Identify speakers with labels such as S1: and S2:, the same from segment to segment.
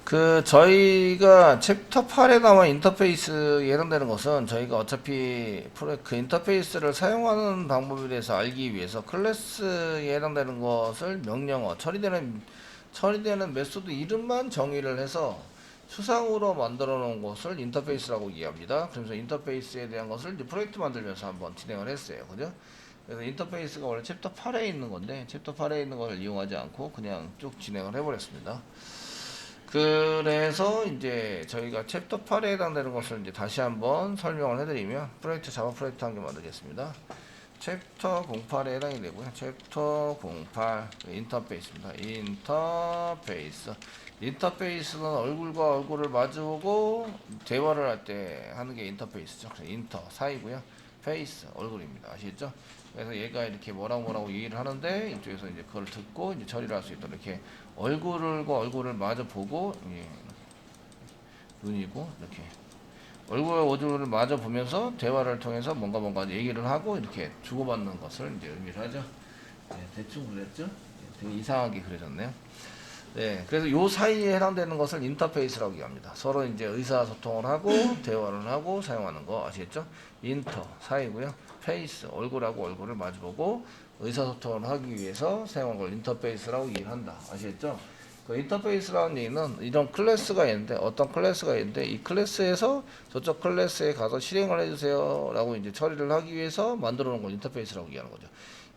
S1: 저희가 챕터 8에 나와 인터페이스에 해당되는 것은 저희가 어차피 그 인터페이스를 사용하는 방법에 대해서 알기 위해서 클래스에 해당되는 것을 명령어, 처리되는 메소드 이름만 정의를 해서 추상으로 만들어 놓은 것을 인터페이스라고 이해합니다. 그래서 인터페이스에 대한 것을 이제 프로젝트 만들면서 한번 진행을 했어요. 그죠? 그래서 인터페이스가 원래 챕터 8에 있는 건데, 챕터 8에 있는 걸 이용하지 않고 그냥 쭉 진행을 해버렸습니다. 그래서 이제 저희가 챕터 8에 해당되는 것을 이제 다시 한번 설명을 해드리면 자바 프로젝트 한 개 만들겠습니다. 챕터 08에 해당이 되고요. 챕터 08 인터페이스입니다. 인터페이스는 얼굴과 얼굴을 마주보고 대화를 할 때 하는 게 인터페이스죠. 그래서 인터 사이고요. 페이스 얼굴입니다. 아시겠죠? 그래서 얘가 이렇게 뭐라고 얘기를 하는데 이쪽에서 이제 그걸 듣고 이제 처리를 할 수 있도록 이렇게 얼굴과 얼굴을 마주 보고 눈이고 이렇게 얼굴과 얼굴을 마주 보면서 대화를 통해서 뭔가 얘기를 하고 이렇게 주고받는 것을 이제 의미를 하죠. 네, 대충 그렸죠? 되게 이상하게 그려졌네요. 네, 그래서 요 사이에 해당되는 것을 인터페이스라고 얘기합니다. 서로 이제 의사소통을 하고 대화를 하고 사용하는 거 아시겠죠? 인터 사이고요. 페이스 얼굴하고 얼굴을 마주보고 의사소통을 하기 위해서 사용한 걸 인터페이스라고 얘기를 한다. 아시겠죠? 그 인터페이스라는 얘기는 이런 클래스가 있는데 어떤 클래스가 있는데 이 클래스에서 저쪽 클래스에 가서 실행을 해주세요 라고 이제 처리를 하기 위해서 만들어 놓은 걸 인터페이스라고 얘기하는 거죠.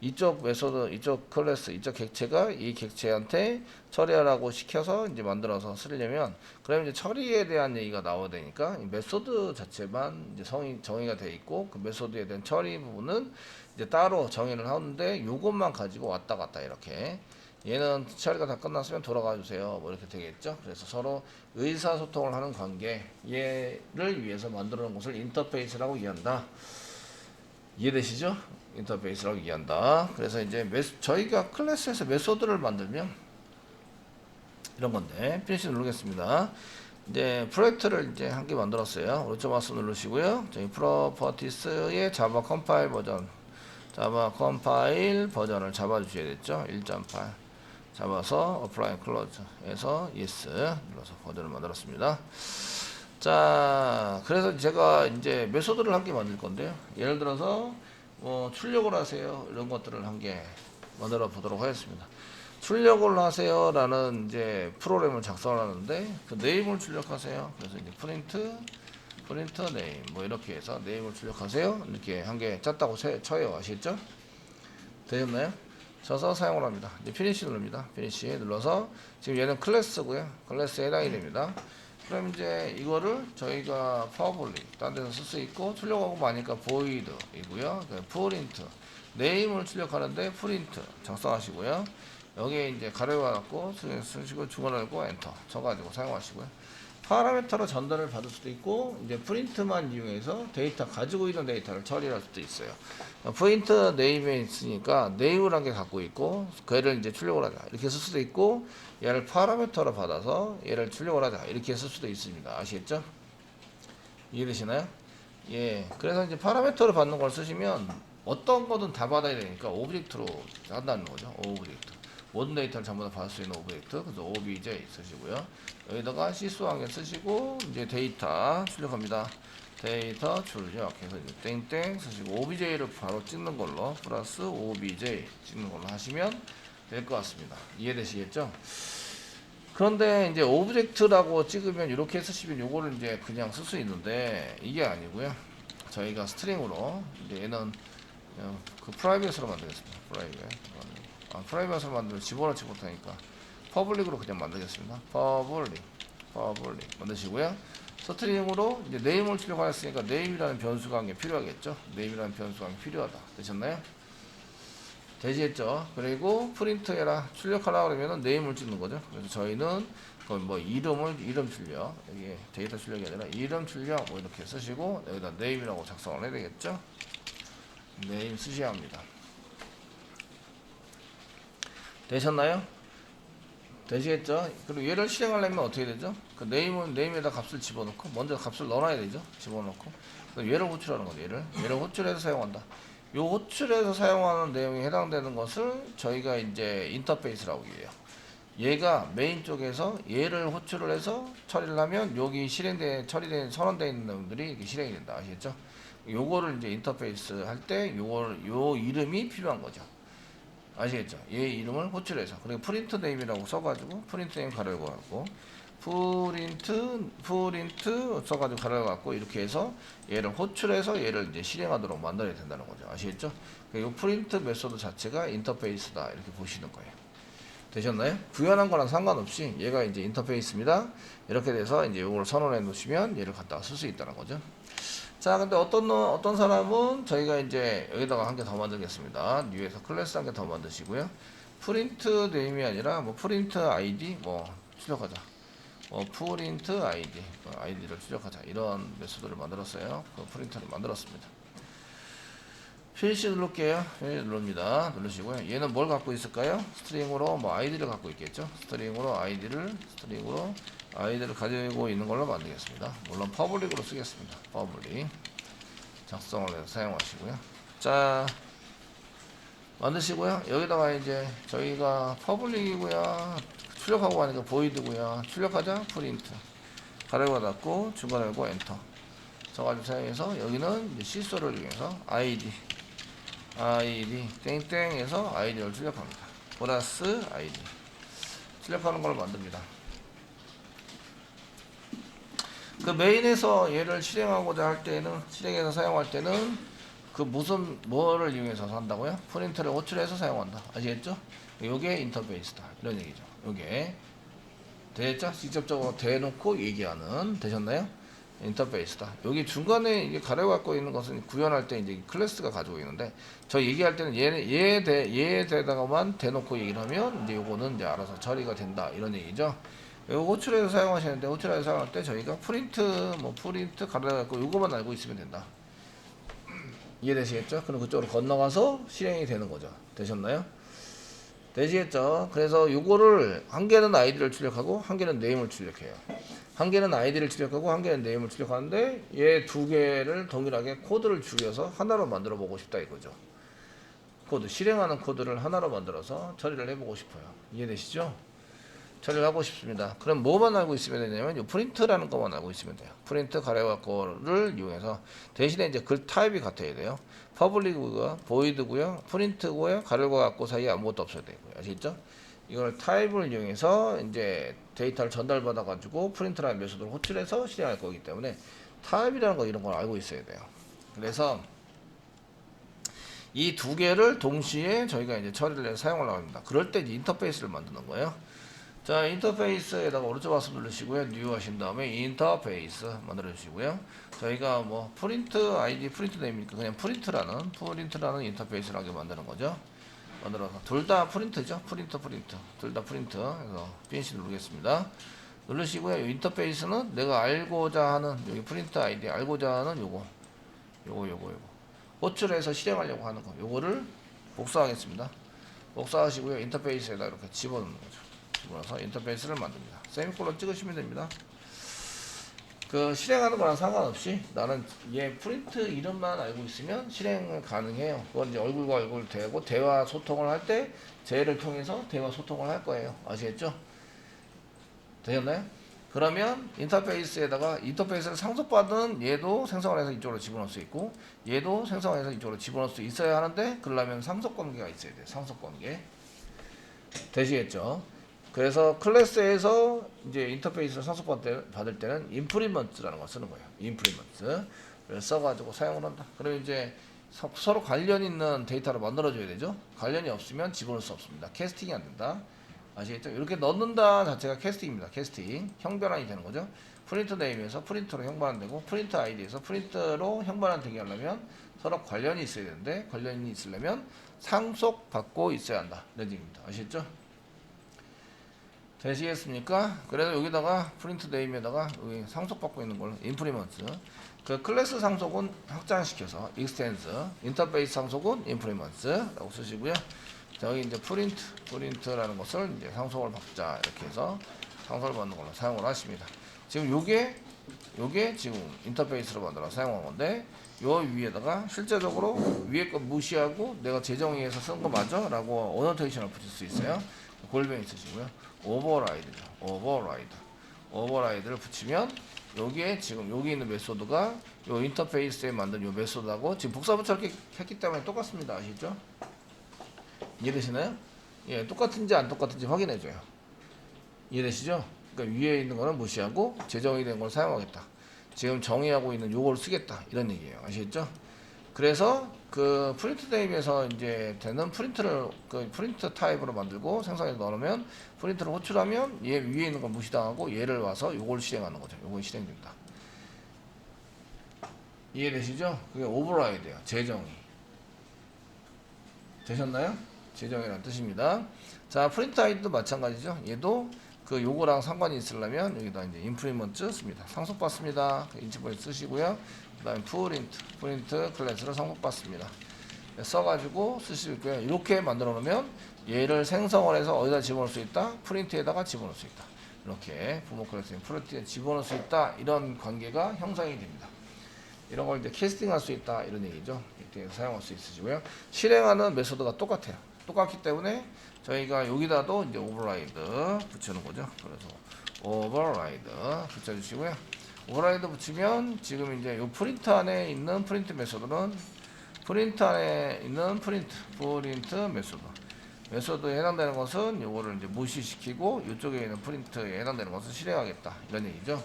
S1: 이쪽 메소드, 이쪽 클래스, 이쪽 객체가 이 객체한테 처리하라고 시켜서 이제 만들어서 쓰려면, 그러면 이제 처리에 대한 얘기가 나와야 되니까 이 메소드 자체만 이제 정의가 돼 있고 그 메소드에 대한 처리 부분은 이제 따로 정의를 하는데 요것만 가지고 왔다 갔다 이렇게 얘는 처리가 다 끝났으면 돌아가 주세요 뭐 이렇게 되겠죠. 그래서 서로 의사소통을 하는 관계 얘를 위해서 만들어 놓은 것을 인터페이스라고 이해한다. 이해되시죠? 인터페이스라고 얘기한다. 그래서 이제 저희가 클래스에서 메소드를 만들면 이런 건데 피니시 누르겠습니다. 이제 프로젝트를 이제 한 개 만들었어요. 오른쪽 마우스 누르시고요. 저희 프로퍼티스의 자바 컴파일 버전을 잡아주셔야겠죠. 1.8 잡아서 어플라이 클로즈에서 yes 눌러서 버전을 만들었습니다. 자, 그래서 제가 이제 메소드를 한 개 만들 건데요. 예를 들어서 뭐 출력을 하세요 이런 것들을 한 개 만들어 보도록 하겠습니다. 출력을 하세요 라는 이제 프로그램을 작성을 하는데 그 네임을 출력하세요. 그래서 이제 프린트 네임 뭐 이렇게 해서 네임을 출력하세요 이렇게 한 개 짰다고 쳐요. 아시겠죠? 되셨나요? 쳐서 사용을 합니다. 이제 피니시 누릅니다. 피니시 눌러서 지금 얘는 클래스고요. 클래스에 해당이 됩니다. 그럼 이제 이거를 저희가 퍼블릭 딴 데서 쓸 수 있고 출력하고 마니까 void 이고요. 프린트 네임을 출력하는데 프린트 작성하시고요. 여기에 이제 가로 닫고 쓰시고 중괄호 열고 엔터 쳐가지고 사용하시고요. 파라미터로 전달을 받을 수도 있고 이제 프린트만 이용해서 가지고 있는 데이터를 처리할 수도 있어요. 프린트 네임에 있으니까 네임을 한 개 갖고 있고 걔를 이제 출력을 하자 이렇게 쓸 수도 있고 얘를 파라미터로 받아서 얘를 출력을 하자 이렇게 쓸 수도 있습니다. 아시겠죠? 이해되시나요? 예. 그래서 이제 파라미터로 받는 걸 쓰시면 어떤 거든 다 받아야 되니까 오브젝트로 한다는 거죠. 오브젝트. 모든 데이터를 전부 다 받을 수 있는 오브젝트. 그래서 obj 쓰시고요. 여기다가 시스 한 개 쓰시고 이제 데이터 출력합니다. 데이터 출력 해서 이제 땡땡 쓰시고 obj를 바로 찍는 걸로 플러스 obj 찍는 걸로 하시면 될 것 같습니다. 이해되시겠죠? 그런데 이제 오브젝트라고 찍으면 이렇게 쓰시면 요거를 이제 그냥 쓸 수 있는데 이게 아니고요. 저희가 스트링으로 이제 얘는 그 프라이빗으로 만들겠습니다. 프라이빗으로 만들면 집어넣지 못하니까 퍼블릭으로 그냥 만들겠습니다. 퍼블릭 만드시고요. 스트링으로 이제 네임을 출력하였으니까 네임이라는 변수가 한 개 필요하겠죠. 네임이라는 변수가 한 개 필요하다. 되셨나요? 되시겠죠? 그리고 프린트해라 출력하라 그러면은 네임을 찍는 거죠. 그래서 저희는 뭐 이름 출력 여기 데이터 출력이 아니라 이름 출력 뭐 이렇게 쓰시고 여기다 네임이라고 작성을 해야 되겠죠. 네임 쓰셔야 합니다. 되셨나요? 되시겠죠? 그리고 얘를 실행하려면 어떻게 되죠? 그 네임에다 값을 집어넣고 먼저 값을 넣어놔야 되죠. 집어넣고 얘를 호출하는 거죠. 얘를 호출해서 사용한다. 요 호출해서 사용하는 내용에 해당되는 것을 저희가 이제 인터페이스라고 해요. 얘가 메인 쪽에서 얘를 호출을 해서 처리를 하면 여기 처리된 선언되어 있는 놈들이 이렇게 실행이 된다. 아시겠죠? 요거를 이제 인터페이스 할 때 요 이름이 필요한 거죠. 아시겠죠? 얘 이름을 호출해서 그리고 프린트 네임이라고 써가지고 프린트 네임 가려고 갖고 프린트 써가지고 가려고 갖고 이렇게 해서 얘를 호출해서 얘를 이제 실행하도록 만들어야 된다는 거죠. 아시겠죠? 이 프린트 메소드 자체가 인터페이스다 이렇게 보시는 거예요. 되셨나요? 구현한 거랑 상관없이 얘가 이제 인터페이스입니다. 이렇게 돼서 이제 이걸 선언해 놓으시면 얘를 갖다가 쓸 수 있다는 거죠. 자, 근데 어떤 사람은 저희가 이제 여기다가 한 개 더 만들겠습니다. 뉴에서 클래스 한 개 더 만드시고요. 프린트 네임이 아니라 뭐 프린트 아이디 뭐 출력하자. 프린트 아이디 아이디를 출력하자. 이런 메소드를 만들었어요. 그 프린터를 만들었습니다. 필시 누를게요. 필시 누릅니다. 누르시고요. 얘는 뭘 갖고 있을까요? 스트링으로 뭐 아이디를 갖고 있겠죠. 스트링으로 아이디를 가지고 있는 걸로 만들겠습니다. 물론 퍼블릭으로 쓰겠습니다. 퍼블릭 작성을 해서 사용하시고요. 자, 만드시고요. 여기다가 이제 저희가 퍼블릭이고요. 출력하고 하니까 보이드고요. 출력하자 프린트 가로가 닫고 중간에 열고 엔터 저가지고 사용해서 여기는 이제 시소를 이용해서 아이디 땡땡에서 아이디를 출력합니다. 플러스 아이디 출력하는 걸 만듭니다. 그 메인에서 얘를 실행하고자 할 때는 실행해서 사용할 때는 그 뭐를 이용해서 한다고요? 프린트를 호출해서 사용한다. 아시겠죠? 요게 인터페이스다. 이런 얘기죠. 요게 됐죠? 직접적으로 대놓고 얘기하는 되셨나요? 인터페이스다. 여기 중간에 이게 가려 갖고 있는 것은 구현할 때 이제 클래스가 가지고 있는데 저 얘기할 때는 얘에 대다가만 대놓고 얘기를 하면 이제 요거는 이제 알아서 처리가 된다 이런 얘기죠. 요 호출해서 사용하시는데 호출해서 사용할 때 저희가 프린트 가려 갖고 요거만 알고 있으면 된다. 이해되시겠죠? 그럼 그쪽으로 건너가서 실행이 되는 거죠. 되셨나요? 되시겠죠? 그래서 요거를 한 개는 아이디를 출력하고 한 개는 네임을 출력해요. 한 개는 아이디를 출력하고 한 개는 네임을 출력하는데 얘 두 개를 동일하게 코드를 줄여서 하나로 만들어 보고 싶다 이거죠. 코드 실행하는 코드를 하나로 만들어서 처리를 해보고 싶어요. 이해되시죠? 처리를 하고 싶습니다. 그럼 뭐만 알고 있으면 되냐면 이 프린트라는 것만 알고 있으면 돼요. 프린트 가래갖고를 이용해서 대신에 이제 글 타입이 같아야 돼요. 퍼블릭이고요, 보이드고요, 프린트고요, 가래과 갖고 사이에 아무것도 없어야 되고요. 아시겠죠? 이걸 타입을 이용해서 이제 데이터를 전달받아 가지고 프린트라는 메소드를 호출해서 실행할 거기 때문에 타입이라는 거 이런 걸 알고 있어야 돼요. 그래서 이 두 개를 동시에 저희가 이제 처리를 해서 사용하려고 합니다. 그럴 때 인터페이스를 만드는 거예요. 자, 인터페이스에다가 오른쪽 마우스 누르시고요. 뉴 하신 다음에 인터페이스 만들어 주시고요. 저희가 뭐 프린트 아이디 프린트 네임이니까 그냥 프린트라는 인터페이스라고 만드는 거죠. 만들어서 둘 다 프린트죠. 프린트 둘 다 프린트 해서 피니시 누르겠습니다. 누르시고요. 인터페이스는 내가 알고자 하는 여기 프린트 아이디 알고자 하는 요거 호출해서 실행하려고 하는 거 요거를 복사하겠습니다. 복사하시고요. 인터페이스에다 이렇게 집어넣는 거죠. 집어넣어서 인터페이스를 만듭니다. 세미콜론 찍으시면 됩니다. 그 실행하는 거랑 상관없이 나는 얘 프린트 이름만 알고 있으면 실행을 가능해요. 그건 이제 얼굴과 얼굴 대고 대화 소통을 할 때 쟤를 통해서 대화 소통을 할 거예요. 아시겠죠? 되셨나요? 그러면 인터페이스를 상속받은 얘도 생성을 해서 이쪽으로 집어넣을 수 있고 얘도 생성해서 이쪽으로 집어넣을 수 있어야 하는데 그러려면 상속 관계가 있어야 돼요. 상속 관계. 되시겠죠? 그래서 클래스에서 이제 인터페이스를 상속받을 때는 임프리먼트라는 걸 쓰는 거예요. 임프리먼트를 써가지고 사용을 한다. 그럼 이제 서로 관련 있는 데이터를 만들어줘야 되죠. 관련이 없으면 집어넣을 수 없습니다. 캐스팅이 안 된다. 아시겠죠? 이렇게 넣는다 자체가 캐스팅입니다. 캐스팅. 형변환이 되는 거죠. 프린트 네임에서 프린트로 형반환되고 프린트 아이디에서 프린트로 형반환되게 하려면 서로 관련이 있어야 되는데 관련이 있으려면 상속받고 있어야 한다. 이런 얘기입니다. 아시겠죠? 되시겠습니까? 그래서 여기다가 프린트 네임에다가 여기 상속받고 있는 걸 인프리먼트 그 클래스 상속은 확장시켜서 익스텐스 인터페이스 상속은 인프리먼트라고 쓰시고요. 여기 이제 프린트라는 것을 이제 상속을 받자 이렇게 해서 상속을 받는 걸로 사용을 하십니다. 지금 요게 지금 인터페이스로 만들어 사용한 건데 요 위에다가 실제적으로 위에 거 무시하고 내가 재정의해서 쓴 거 맞아? 라고 어노테이션을 붙일 수 있어요. 골뱅이 쓰시고요. 오버라이드죠. 오버라이드를 붙이면 여기에 지금 여기 있는 메소드가 요 인터페이스에 만든 요 메소드하고 지금 복사부터 이렇게 했기 때문에 똑같습니다. 아시죠? 이해되시나요? 예, 똑같은지 안 똑같은지 확인해줘요. 이해되시죠? 그러니까 위에 있는 거는 무시하고 재정의 된 걸 사용하겠다. 지금 정의하고 있는 요걸 쓰겠다. 이런 얘기예요. 아시겠죠? 그래서 그 프린트 네임에서 이제 되는 프린트를 그 프린트 타입으로 만들고 생성해서 넣으면 프린트를 호출하면 얘 위에 있는 걸 무시당하고 얘를 와서 요걸 실행하는 거죠. 요걸 실행된다. 이해되시죠? 그게 오버라이드예요. 재정의. 되셨나요? 재정의라는 뜻입니다. 자, 프린트 아이디도 마찬가지죠. 얘도 그 요거랑 상관이 있으려면 여기다 이제 인프리먼트 씁니다. 상속받습니다. 인치포인트 쓰시고요. 그 다음에 프린트 클래스를 상속받습니다. 써가지고 쓰실 있고요. 이렇게 만들어 놓으면 얘를 생성을 해서 어디다 집어넣을 수 있다? 프린트에다가 집어넣을 수 있다. 이렇게 부모 클래스에 프린트에 집어넣을 수 있다. 이런 관계가 형성이 됩니다. 이런 걸 이제 캐스팅할 수 있다. 이런 얘기죠. 이렇게 사용할 수 있으시고요. 실행하는 메소드가 똑같아요. 똑같기 때문에 저희가 여기다도 이제 오버라이드 붙이는 거죠. 그래서 오버라이드 붙여주시고요. 오버라이드 붙이면 지금 이제 요 프린트 안에 있는 프린트 메소드는 프린트 안에 있는 프린트 메소드에 해당되는 것은 요거를 이제 무시시키고 이쪽에 있는 프린트에 해당되는 것을 실행하겠다. 이런 얘기죠.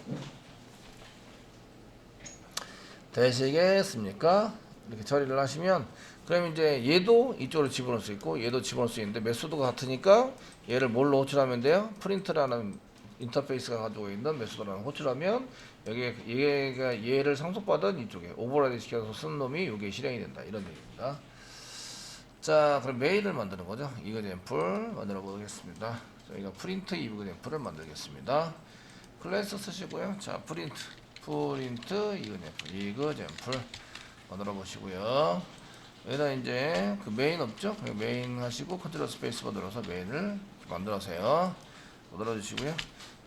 S1: 되시겠습니까? 이렇게 처리를 하시면 그럼 이제 얘도 이쪽으로 집어넣을 수 있고 얘도 집어넣을 수 있는데 메소드가 같으니까 얘를 뭘로 호출하면 돼요? 프린트라는 인터페이스가 가지고 있는 메소드라는 호출하면 여기에 얘가 얘를 상속받은 이쪽에 오버라이드 시켜서 쓴 놈이 여기에 실행이 된다. 이런 얘기입니다. 자, 그럼 메일을 만드는 거죠. 이그젠플 만들어 보겠습니다. 저희가 프린트 이그젠플을 만들겠습니다. 클래스 쓰시고요. 자, 프린트 이그젠플 만들어 보시고요. 여기다 이제 그 메인 없죠? 메인 하시고 컨트롤 스페이스 바 눌러서 메인을 만들어서요. 만들어 주시고요.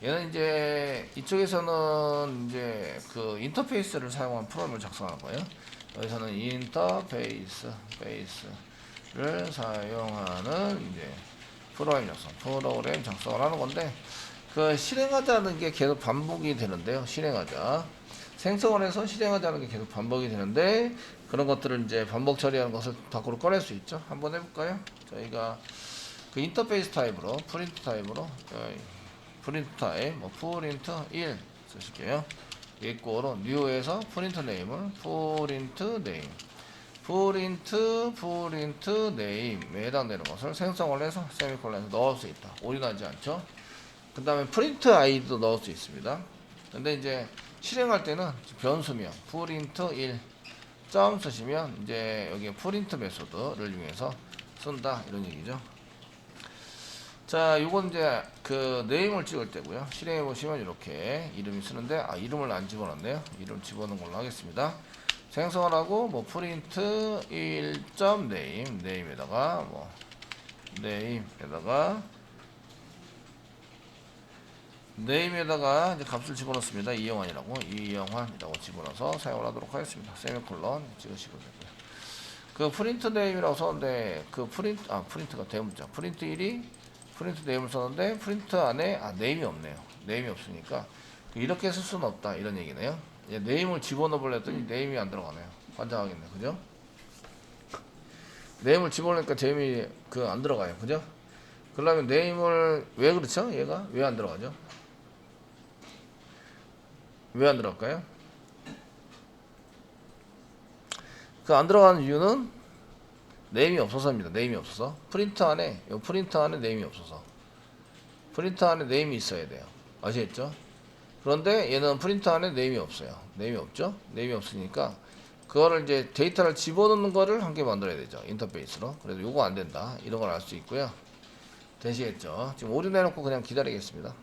S1: 얘는 이제 이쪽에서는 이제 그 인터페이스를 사용한 프로그램을 작성할 거예요. 여기서는 인터페이스를 사용하는 이제 프로그램 작성을 하는 건데 그 실행하자는 게 계속 반복이 되는데요. 생성을 해서 실행하자는 게 계속 반복이 되는데 그런 것들을 이제 반복 처리하는 것을 밖으로 꺼낼 수 있죠. 한번 해볼까요? 저희가 그 인터페이스 타입으로 프린트 타입 뭐 프린트 1 쓰실게요. 이꼬로 뉴에서 프린트 네임을 프린트 네임에 해당되는 것을 생성을 해서 세미콜론에서 넣을 수 있다. 올인하지 않죠. 그 다음에 프린트 아이디도 넣을 수 있습니다. 근데 이제 실행할 때는 변수명 프린트 1 점 쓰시면 이제 여기에 프린트 메소드를 이용해서 쓴다. 이런 얘기죠. 자, 요건 이제 그 네임을 찍을 때고요. 실행해 보시면 이렇게 이름이 쓰는데 이름을 안 집어넣네요. 이름 집어넣은 걸로 하겠습니다. 생성을 하고 뭐 프린트 1점 네임에다가 뭐 네임에다가 이제 값을 집어넣습니다. 이영환이라고 집어넣어서 사용을 하도록 하겠습니다. 세미콜론 찍으시고 되고요. 그 프린트 네임이라고 썼는데 그 프린트가 대문자 프린트 1이 프린트 네임을 썼는데 프린트 안에 네임이 없네요. 네임이 없으니까 이렇게 쓸 수는 없다. 이런 얘기네요. 네임을 집어넣으려 했더니 네임이 안 들어가네요. 환장하겠네. 그죠? 네임을 집어넣으니까 네임이 안 들어가요. 그죠? 그러면 네임을 왜 그렇죠? 얘가 왜 안 들어가죠? 왜 안 들어갈까요? 그 안 들어가는 이유는 네임이 없어서입니다. 네임이 없어서 프린트 안에 네임이 없어서 프린트 안에 네임이 있어야 돼요. 아시겠죠? 그런데 얘는 프린트 안에 네임이 없어요. 네임이 없죠? 네임이 없으니까 그거를 이제 데이터를 집어넣는 거를 한 개 만들어야 되죠. 인터페이스로. 그래서 요거 안 된다. 이런 걸 알 수 있고요. 되시겠죠? 지금 올인해놓고 그냥 기다리겠습니다.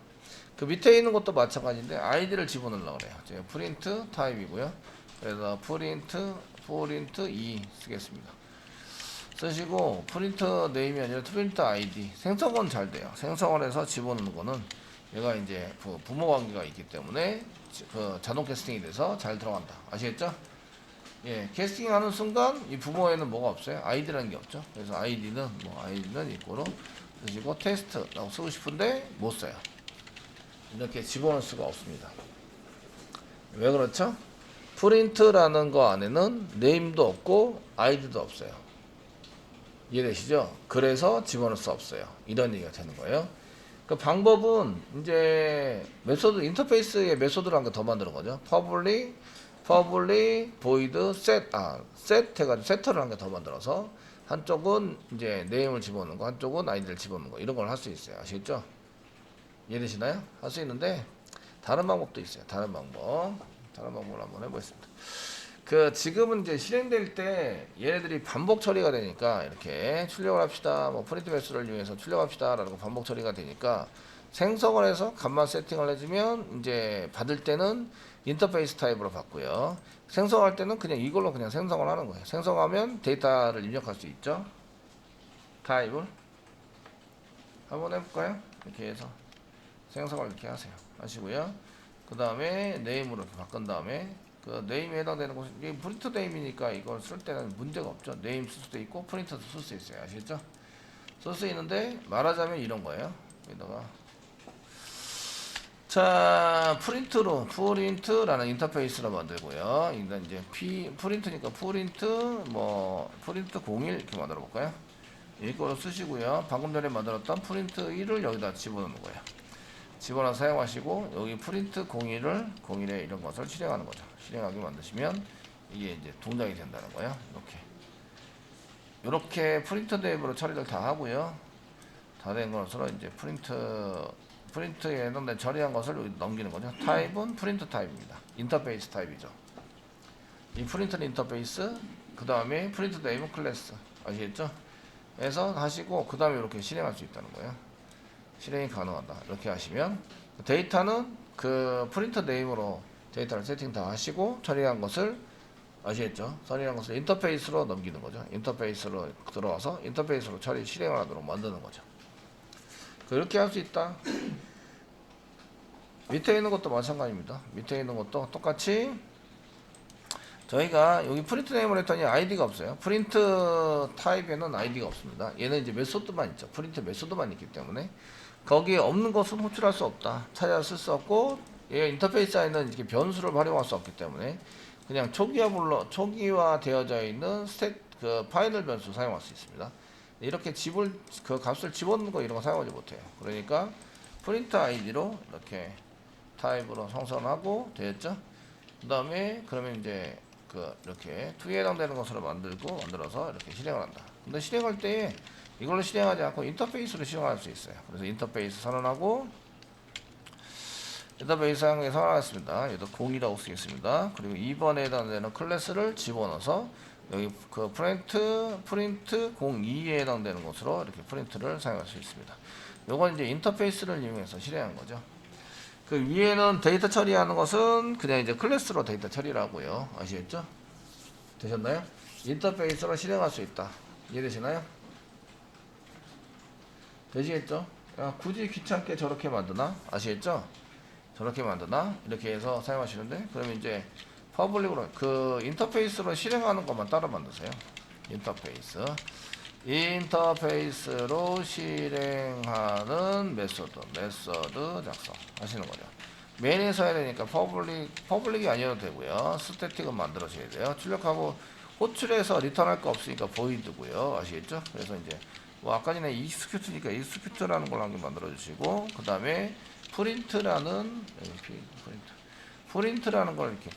S1: 그 밑에 있는 것도 마찬가지인데 아이디를 집어넣으려고 그래요. 제가 프린트 타입이고요. 그래서 프린트 2 쓰겠습니다. 쓰시고 프린트 네임이 아니라 프린트 아이디 생성은 잘 돼요. 생성을 해서 집어넣는 거는 얘가 이제 부모 관계가 있기 때문에 그 자동 캐스팅이 돼서 잘 들어간다. 아시겠죠? 예, 캐스팅하는 순간 이 부모에는 뭐가 없어요? 아이디라는 게 없죠. 그래서 아이디는 이꼬로 쓰시고 테스트라고 쓰고 싶은데 못 써요. 이렇게 집어넣을 수가 없습니다. 왜 그렇죠? 프린트라는 거 안에는 네임도 없고 아이디도 없어요. 이해되시죠? 그래서 집어넣을 수 없어요. 이런 얘기가 되는 거예요. 그 방법은 이제 메소드 인터페이스의 메소드를 한 개 더 만드는 거죠. public void set 해가지고 세터를 한 개 더 만들어서 한쪽은 이제 네임을 집어넣는 거, 한쪽은 아이디를 집어넣는 거 이런 걸 할 수 있어요. 아시겠죠? 이해되시나요? 할 수 있는데 다른 방법도 있어요. 다른 방법을 한번 해보겠습니다. 그 지금은 이제 실행될 때 얘네들이 반복 처리가 되니까 이렇게 출력을 합시다. 뭐 프린트 매스를 이용해서 출력합시다라는 거 반복 처리가 되니까 생성을 해서 값만 세팅을 해주면 이제 받을 때는 인터페이스 타입으로 받고요. 생성할 때는 그냥 이걸로 그냥 생성을 하는 거예요. 생성하면 데이터를 입력할 수 있죠. 타입을 한번 해볼까요? 이렇게 해서 생성을 이렇게 하시고요. 그 다음에 네임으로 이렇게 바꾼 다음에 그 네임에 해당되는 곳은 이게 프린트 네임이니까 이걸 쓸 때는 문제가 없죠. 네임 쓸 수도 있고 프린터도 쓸 수 있어요. 아시겠죠? 쓸 수 있는데 말하자면 이런 거예요. 여기다가 자 프린트라는 인터페이스로 만들고요. 일단 이제 프린트니까 프린트 01 이렇게 만들어 볼까요? 이거로 쓰시고요. 방금 전에 만들었던 프린트 1을 여기다 집어넣는 거예요. 집어넣어 사용하시고 여기 프린트 01에 이런 것을 실행하는 거죠. 실행하게 만드시면 이게 이제 동작이 된다는 거예요. 이렇게 프린트 대입으로 처리를 다 하고요. 다 된 것으로 이제 프린트에 해당된 처리한 것을 여기 넘기는 거죠. 타입은 프린트 타입입니다. 인터페이스 타입이죠. 이 프린트는 인터페이스, 그 다음에 프린트 네임은 클래스. 아시겠죠? 그래서 하시고 그 다음에 이렇게 실행할 수 있다는 거예요. 실행이 가능하다. 이렇게 하시면 데이터는 그 프린트 네임으로 데이터를 세팅 다 하시고 처리한 것을 아시겠죠? 처리한 것을 인터페이스로 넘기는 거죠. 인터페이스로 들어와서 인터페이스로 처리 실행을 하도록 만드는 거죠. 그렇게 할 수 있다. 밑에 있는 것도 마찬가지입니다. 밑에 있는 것도 똑같이 저희가 여기 프린트 네임을 했더니 아이디가 없어요. 프린트 타입에는 아이디가 없습니다. 얘는 이제 메소드만 있죠. 프린트 메소드만 있기 때문에 거기에 없는 것은 호출할 수 없다. 찾아 쓸 수 없고 얘 인터페이스에는 이렇게 변수를 활용할 수 없기 때문에 그냥 초기화 되어져 있는 그 파이널 변수 사용할 수 있습니다. 이렇게 그 값을 집어넣는 거 이런 거 사용하지 못해요. 그러니까 프린트 아이디로 이렇게 타입으로 성선하고 되었죠. 그 다음에 그러면 이제 이렇게 2에 해당되는 것으로 만들어서 이렇게 실행을 한다. 근데 실행할 때 이걸로 실행하지 않고 인터페이스로 실행할 수 있어요. 그래서 인터페이스 선언하고 인터페이스 사용에 선언하겠습니다. 얘도 0이라고 쓰겠습니다. 그리고 2번에 해당되는 클래스를 집어넣어서 여기 그 프린트 02에 해당되는 것으로 이렇게 프린트를 사용할 수 있습니다. 요건 이제 인터페이스를 이용해서 실행한 거죠. 그 위에는 데이터 처리하는 것은 그냥 이제 클래스로 데이터 처리를 하고요. 아시겠죠? 되셨나요? 인터페이스로 실행할 수 있다. 이해되시나요? 되시겠죠? 야, 굳이 귀찮게 저렇게 만드나? 아시겠죠? 저렇게 만드나? 이렇게 해서 사용하시는데 그러면 이제 퍼블릭으로 그 인터페이스로 실행하는 것만 따로 만드세요. 인터페이스로 실행하는 메소드 작성 하시는 거죠. 메인에서 해야 되니까 퍼블릭이 아니어도 되고요. 스태틱은 만들어줘야 돼요. 출력하고 호출해서 리턴할 거 없으니까 보이드고요. 아시겠죠? 그래서 이제 뭐 아까 전에 익스큐트니까 익스큐트라는 걸 한 개 만들어 주시고 그 다음에 프린트라는 걸 이렇게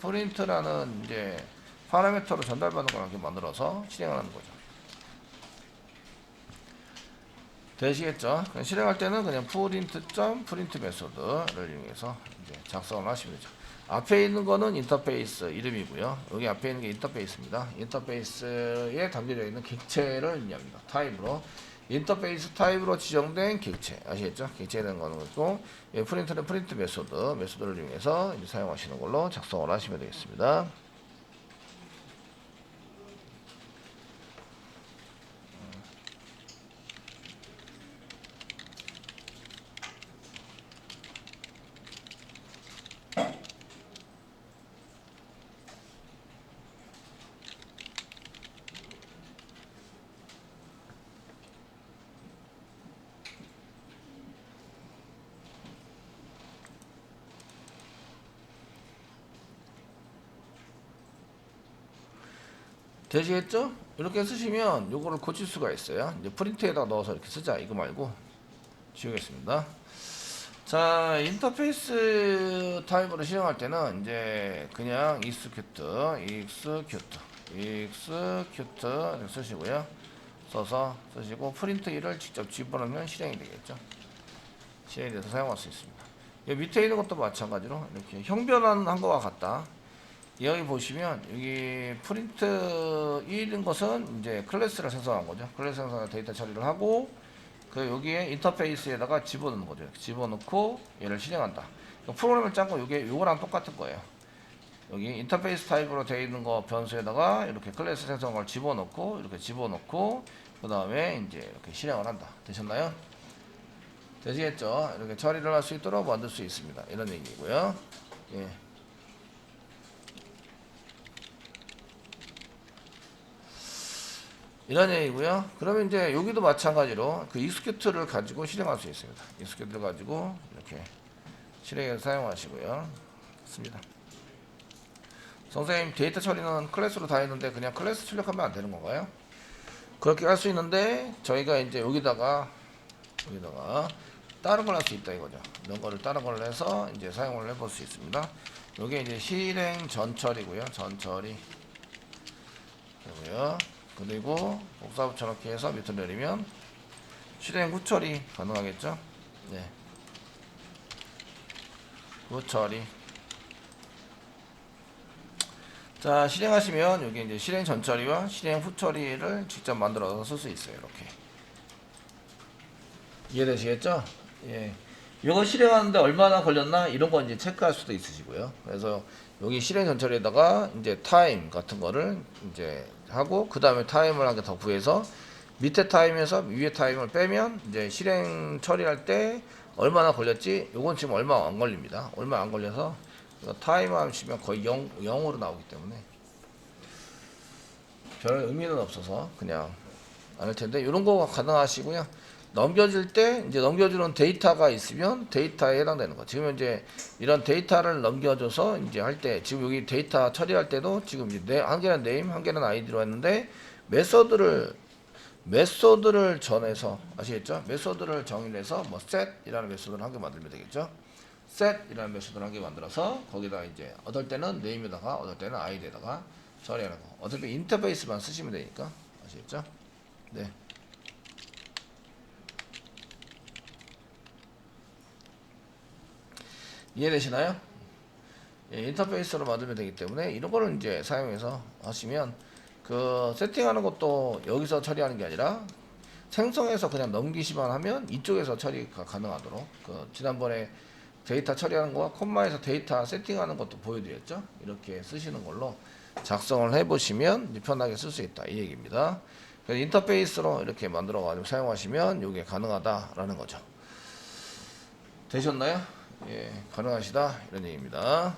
S1: 프린트라는 이제 파라미터로 전달받는 걸 이렇게 만들어서 실행하는 거죠. 되시겠죠? 실행할 때는 그냥 프린트 메소드를 이용해서 이제 작성을 하시면 되죠. 앞에 있는 거는 인터페이스 이름이고요. 여기 앞에 있는 게 인터페이스입니다. 인터페이스에 담겨져 있는 객체를 의미합니다. 타입으로 인터페이스 타입으로 지정된 객체 아시겠죠? 객체에 대한 거는 있고 프린트는 프린트 메소드를 이용해서 이제 사용하시는 걸로 작성을 하시면 되겠습니다. 되시겠죠? 이렇게 쓰시면 요거를 고칠 수가 있어요. 이제 프린트에다 넣어서 이렇게 쓰자 이거 말고 지우겠습니다. 자, 인터페이스 타입으로 실행할 때는 이제 그냥 execute 이렇게 쓰시고요. 써서 쓰시고 프린트 1을 직접 집어넣으면 실행이 되겠죠. 실행이 돼서 사용할 수 있습니다. 여기 밑에 있는 것도 마찬가지로 이렇게 형변환한 것과 같다. 여기 보시면 여기 프린트 1인 것은 이제 클래스를 생성한 거죠. 클래스 생성한 데이터 처리를 하고 그 여기에 인터페이스에다가 집어넣는 거죠. 집어넣고 얘를 실행한다. 프로그램을 짠 거 요거랑 똑같은 거예요. 여기 인터페이스 타입으로 되어 있는 거 변수에다가 이렇게 클래스 생성한 걸 집어넣고 이렇게 집어넣고 그 다음에 이제 이렇게 실행을 한다. 되셨나요? 되시겠죠? 이렇게 처리를 할 수 있도록 만들 수 있습니다. 이런 얘기고요. 예. 이런 얘기고요. 그러면 이제 여기도 마찬가지로 그 execute를 가지고 실행할 수 있습니다. execute를 가지고 이렇게 실행해서 사용하시고요. 습니다. 선생님 데이터 처리는 클래스로 다 했는데 그냥 클래스 출력하면 안 되는 건가요? 그렇게 할 수 있는데 저희가 이제 여기다가 다른 걸 할 수 있다 이거죠. 이런 거를 다른 걸 해서 이제 사용을 해볼 수 있습니다. 이게 이제 실행 전처리고요. 전처리 그리고요. 그리고 복사 붙여넣기 해서 밑으로 내리면 실행 후 처리 가능하겠죠. 네. 후 처리. 자, 실행하시면 여기 이제 실행 전 처리와 실행 후 처리를 직접 만들어서 쓸 수 있어요. 이렇게. 이해되시겠죠? 예. 이거 실행하는데 얼마나 걸렸나 이런 거 이제 체크할 수도 있으시고요. 그래서 여기 실행 전 처리에다가 이제 타임 같은 거를 이제 하고 그 다음에 타임을 한 개 더 구해서 밑에 타임에서 위에 타임을 빼면 이제 실행 처리할 때 얼마나 걸렸지? 요건 지금 얼마 안 걸립니다. 얼마 안 걸려서 타임 하시면 거의 0으로 나오기 때문에 별 의미는 없어서 그냥 안 할 텐데 이런 거 가능하시고요. 넘겨줄 때 이제 넘겨주는 데이터가 있으면 데이터에 해당되는 거. 지금 이제 이런 데이터를 넘겨줘서 이제 할 때 지금 여기 데이터 처리할 때도 지금 이제 한 개는 네임, 한 개는 아이디로 했는데 메소드를 전해서 아시겠죠? 메소드를 정의해서 뭐 set이라는 메소드를 한 개 만들면 되겠죠? set이라는 메소드를 한 개 만들어서 거기다 이제 어떨 때는 네임에다가 어떨 때는 아이디에다가 처리하는 거. 어차피 인터페이스만 쓰시면 되니까 아시겠죠? 네. 이해되시나요? 예, 인터페이스로 만들면 되기 때문에 이런 거를 이제 사용해서 하시면 그 세팅하는 것도 여기서 처리하는 게 아니라 생성해서 그냥 넘기시만 하면 이쪽에서 처리가 가능하도록 그 지난번에 데이터 처리하는 거와 콤마에서 데이터 세팅하는 것도 보여드렸죠. 이렇게 쓰시는 걸로 작성을 해보시면 이제 편하게 쓸 수 있다 이 얘기입니다. 그래서 인터페이스로 이렇게 만들어 가지고 사용하시면 이게 가능하다라는 거죠. 되셨나요? 예, 가능하시다 이런 얘기입니다.